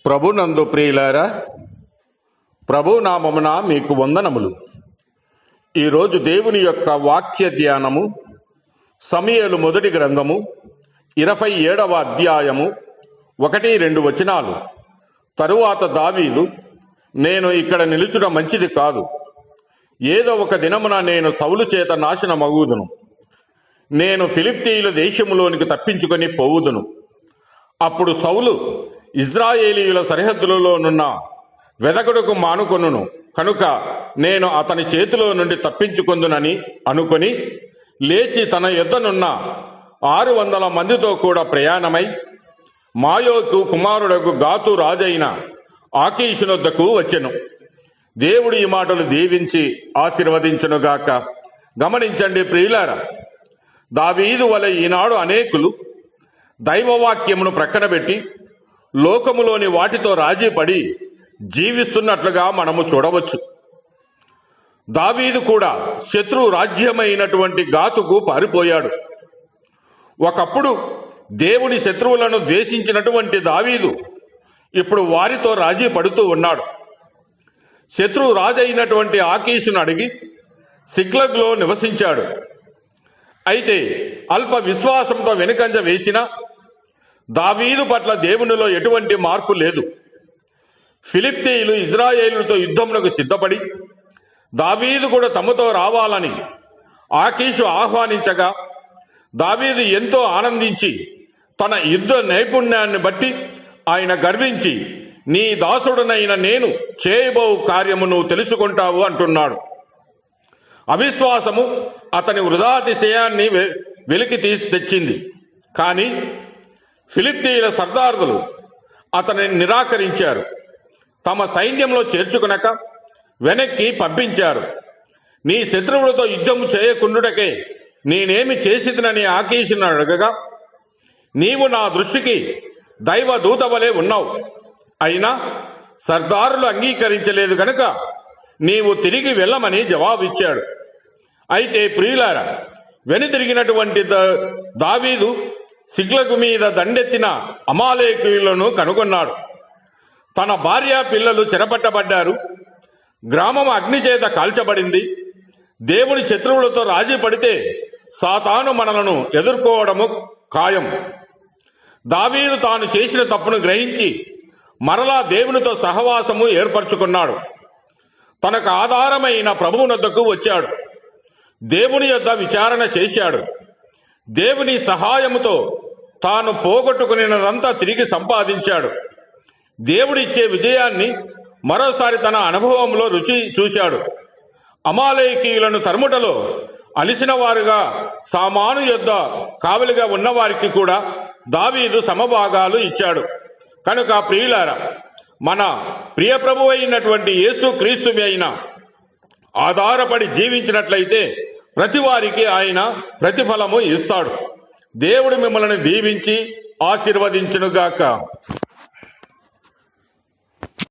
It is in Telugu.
ప్రభునందు ప్రియులారా, ప్రభు నామమున మీకు వందనములు. ఈరోజు దేవుని యొక్క వాక్య ధ్యానము సమూయేలు మొదటి గ్రంథము 27వ అధ్యాయము 1-2 వచనాలు. తరువాత దావీదు, నేను ఇక్కడ నిలుచుట మంచిది కాదు, ఏదో ఒక దినమున నేను సౌలు చేత నాశనమగుదును, నేను ఫిలిష్తీయుల దేశములోనికి తప్పించుకొని పోవుదును. అప్పుడు సౌలు ఇజ్రాయేలీయుల సరిహద్దులలోనున్న వెదకుడుకు మానుకొనును కనుక నేను అతని చేతిలో నుండి తప్పించుకొందునని అనుకొని లేచి తన యొద్దనున్న 600 మందితో కూడా ప్రయాణమై మాయోకు కుమారుడకు గాతు రాజైన ఆకీషునొద్దకు వచ్చెను. దేవుడు ఈ మాటలు దీవించి ఆశీర్వదించునుగాక. గమనించండి ప్రియులారా, దావీదు వలె ఈనాడు అనేకులు దైవవాక్యమును ప్రక్కన పెట్టి లోకములోని వాటితో రాజీ పడి జీవిస్తున్నట్లుగా మనము చూడవచ్చు. దావీదు కూడా శత్రు రాజ్యమైనటువంటి గాతుకు పారిపోయాడు. ఒకప్పుడు దేవుని శత్రువులను ద్వేషించినటువంటి దావీదు ఇప్పుడు వారితో రాజీ పడుతూ ఉన్నాడు. శత్రు రాజైనటువంటి ఆకీషును అడిగి సిక్లగ్లో నివసించాడు. అయితే అల్ప విశ్వాసంతో వెనుకంజ వేసిన దావీదు పట్ల దేవునిలో ఎటువంటి మార్పు లేదు. ఫిలిష్తీయులు ఇజ్రాయేలుతో యుద్ధమునకు సిద్ధపడి దావీదు కూడా తమతో రావాలని ఆకీషు ఆహ్వానించగా దావీదు ఎంతో ఆనందించి తన యుద్ధ నైపుణ్యాన్ని బట్టి ఆయన గర్వించి, నీ దాసుడునైన నేను చేయబో కార్యము నువ్వు తెలుసుకుంటావు అంటున్నాడు. అవిశ్వాసము అతని వృధాతిశయాన్ని వెలికి తెచ్చింది. కానీ ఫిలిష్తీయుల సర్దారులు అతనిని నిరాకరించారు. తమ సైన్యంలో చేర్చుకునక వెనక్కి పంపించారు. నీ శత్రువులతో యుద్ధం చేయకుండుటకే నేనేమి చేసిదనని ఆకీషును అడగగా, నీవు నా దృష్టికి దైవ దూత వలె ఉన్నావు, అయినా సర్దారులు అంగీకరించలేదు గనుక నీవు తిరిగి వెళ్ళమని జవాబిచ్చాడు. అయితే ప్రియులారా, వెనుతిరిగినటువంటి దావీదు సిక్లగు మీద దండెత్తిన అమాలేకీయులను కనుగొన్నాడు. తన భార్య పిల్లలు చెరపట్టబడ్డారు. గ్రామం అగ్నిచేత కాల్చబడింది. దేవుని శత్రువులతో రాజీ పడితే సాతాను మనలను ఎదుర్కోవడము ఖాయం. దావీదు తాను చేసిన తప్పును గ్రహించి మరలా దేవునితో సహవాసము ఏర్పరచుకున్నాడు. తనకు ఆధారమైన ప్రభువునొద్దకు వచ్చాడు. దేవుని యొద్ద విచారణ చేశాడు. దేవుని సహాయముతో తాను పోగొట్టుకునేదంతా తిరిగి సంపాదించాడు. దేవుడిచ్చే విజయాన్ని మరోసారి తన అనుభవంలో రుచి చూశాడు. అమాలేకీయులను తరుముటలో అలిసిన వారుగా సామాను యొద్ద కావలిగా ఉన్నవారికి కూడా దావీదు సమభాగాలు ఇచ్చాడు. కనుక ప్రియులారా, మన ప్రియ ప్రభువు అయినటువంటి యేసు క్రీస్తు అయిన ఆధారపడి జీవించినట్లయితే ప్రతి వారికి ఆయన ప్రతిఫలము ఇస్తాడు. దేవుడు మిమ్మల్ని దీవించి ఆశీర్వదించునుగాక.